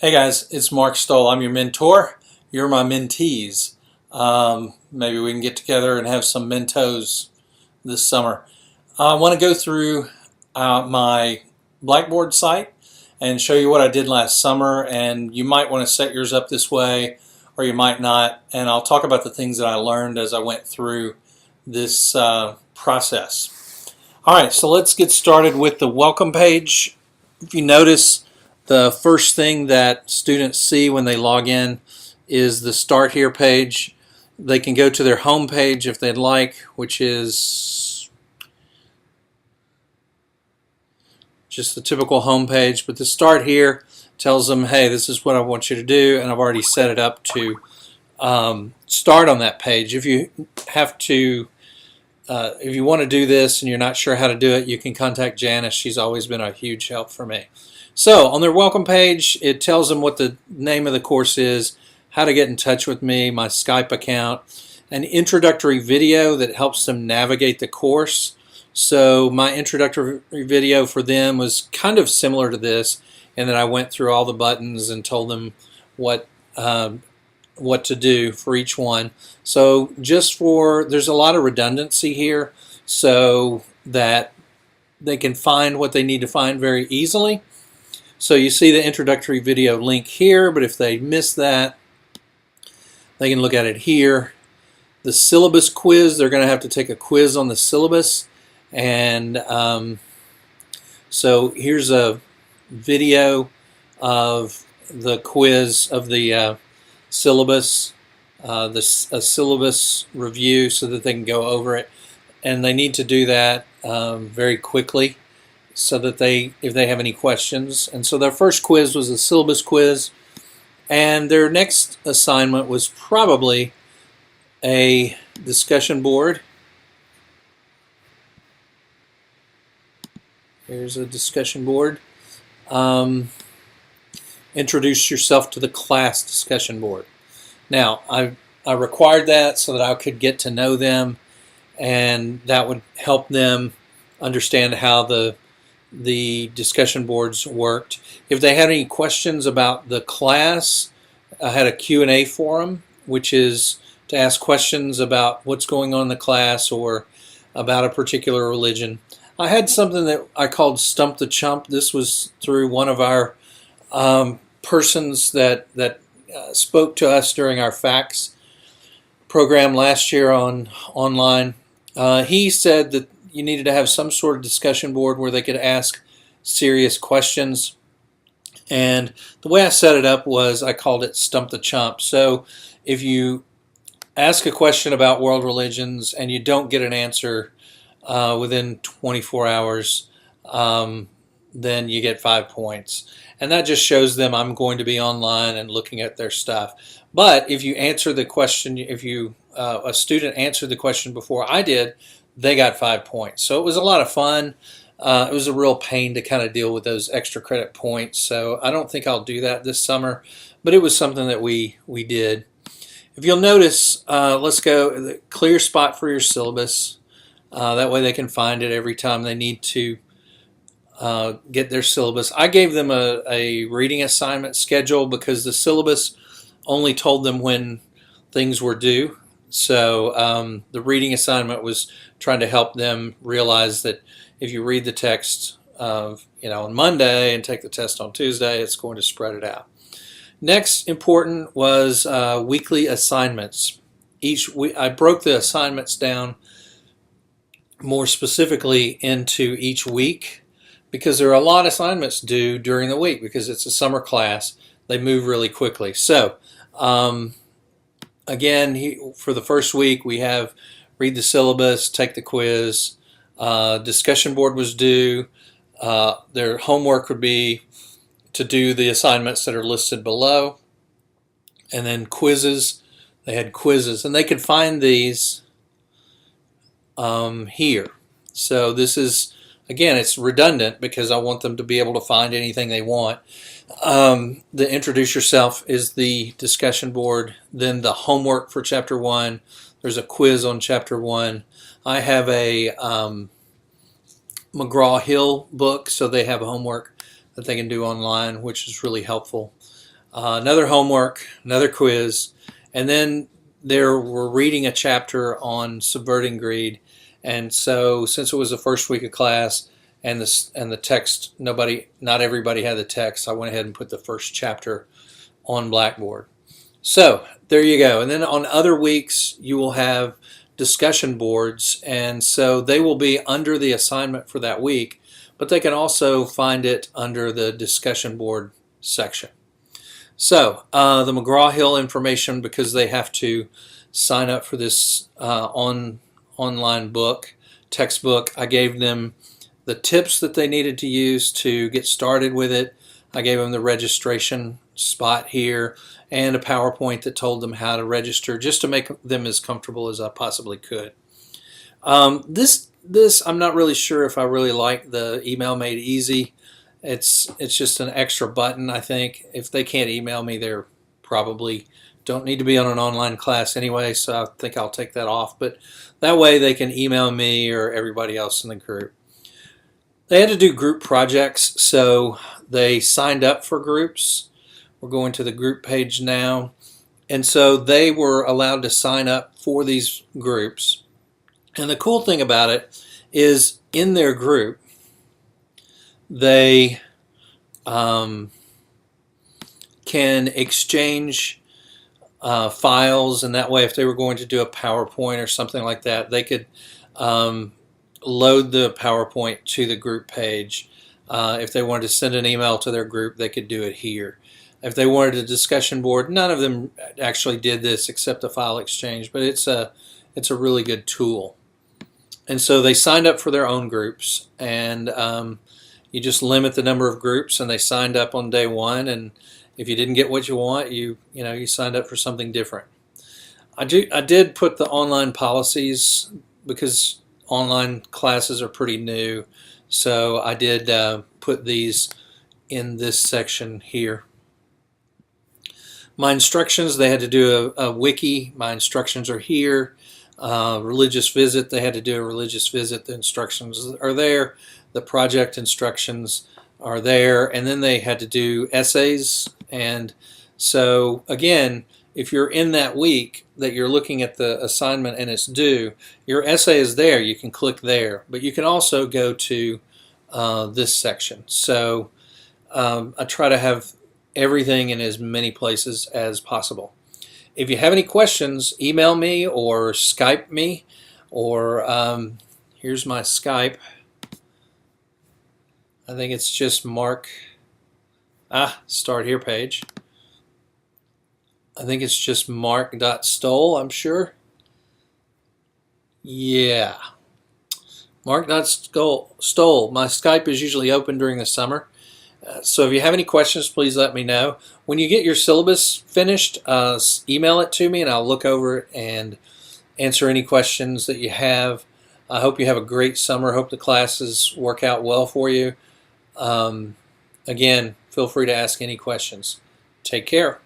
Hey guys, it's Mark Stoll. I'm your mentor. You're my mentees. Maybe we can get together and have some mentos this summer. I want to go through my Blackboard site and show you what I did last summer, and you might want to set yours up this way or you might not, and I'll talk about the things that I learned as I went through this process. Alright, so let's get started with the welcome page. If you notice, the first thing that students see when they log in is the Start Here page. They can go to their home page if they'd like, which is just the typical home page, but the Start Here tells them, hey, this is what I want you to do, and I've already set it up to start on that page. If you have to if you want to do this and you're not sure how to do it, you can contact Janice. She's always been a huge help for me. So on their welcome page, it tells them what the name of the course is, how to get in touch with me, my Skype account, an introductory video that helps them navigate the course. So my introductory video for them was kind of similar to this, in that I went through all the buttons and told them what to do for each one. So there's a lot of redundancy here so that they can find what they need to find very easily. So you see the introductory video link here, but if they miss that, they can look at it here. The syllabus quiz, they're going to have to take a quiz on the syllabus. And so here's a video of the quiz of the syllabus, a syllabus review so that they can go over it. And they need to do that very quickly so that if they have any questions. And so their first quiz was a syllabus quiz, and their next assignment was probably a discussion board. Here's a discussion board. Introduce yourself to the class discussion board. Now, I required that so that I could get to know them, and that would help them understand how the discussion boards worked. If they had any questions about the class, I had a Q&A forum, which is to ask questions about what's going on in the class or about a particular religion. I had something that I called Stump the Chump. This was through one of our persons that spoke to us during our FACS program last year online. He said that you needed to have some sort of discussion board where they could ask serious questions. And the way I set it up was I called it Stump the Chump. So if you ask a question about world religions and you don't get an answer within 24 hours, then you get 5 points. And that just shows them I'm going to be online and looking at their stuff. But if you answer the question, if a student answered the question before I did, they got 5 points. So it was a lot of fun. It was a real pain to kind of deal with those extra credit points. So I don't think I'll do that this summer, but it was something that we did. If you'll notice, let's go the clear spot for your syllabus. That way they can find it every time they need to get their syllabus. I gave them a reading assignment schedule because the syllabus only told them when things were due. So the reading assignment was trying to help them realize that if you read the text on Monday and take the test on Tuesday, it's going to spread it out. Next important was weekly assignments. Each week I broke the assignments down more specifically into each week because there are a lot of assignments due during the week because it's a summer class. They move really quickly. So again, for the first week, we have read the syllabus, take the quiz. Discussion board was due. Their homework would be to do the assignments that are listed below. And then quizzes. They had quizzes. And they could find these here. So this is, again, it's redundant because I want them to be able to find anything they want. The introduce yourself is the discussion board. Then the homework for chapter 1. There's a quiz on chapter 1. I have a McGraw-Hill book, so they have homework that they can do online, which is really helpful. another homework, another quiz, and then we're reading a chapter on subverting greed. And so, since it was the first week of class and the text, not everybody had the text, I went ahead and put the first chapter on Blackboard. So there you go. And then on other weeks, you will have discussion boards, and so they will be under the assignment for that week, but they can also find it under the discussion board section. So the McGraw-Hill information, because they have to sign up for this online textbook, I gave them the tips that they needed to use to get started with it. I gave them the registration spot here and a PowerPoint that told them how to register, just to make them as comfortable as I possibly could. This I'm not really sure if I really like the email made easy. It's just an extra button, I think. If they can't email me, they're probably don't need to be on an online class anyway, so I think I'll take that off. But that way they can email me or everybody else in the group. They had to do group projects, so they signed up for groups. We're going to the group page now. And so they were allowed to sign up for these groups. And the cool thing about it is in their group, they can exchange files, and that way if they were going to do a PowerPoint or something like that, they could load the PowerPoint to the group page. If they wanted to send an email to their group, they could do it here. If they wanted a discussion board, none of them actually did this except the file exchange, but it's a really good tool. And so they signed up for their own groups, and you just limit the number of groups, and they signed up on day one, and if you didn't get what you want, you signed up for something different. I did put the online policies because online classes are pretty new, so I did put these in this section here. My instructions, they had to do a wiki. My instructions are here. Religious visit, they had to do a religious visit. The instructions are there. The project instructions are there. And then they had to do essays. And so, again, if you're in that week that you're looking at the assignment and it's due, your essay is there. You can click there. But you can also go to this section. So I try to have everything in as many places as possible. If you have any questions, email me or Skype me, or here's my Skype. I think it's just Mark. Start here page. I think it's just mark.stoll, I'm sure. Yeah. Mark.stoll. My Skype is usually open during the summer. So if you have any questions, please let me know. When you get your syllabus finished, email it to me and I'll look over it and answer any questions that you have. I hope you have a great summer. Hope the classes work out well for you. Again, feel free to ask any questions. Take care.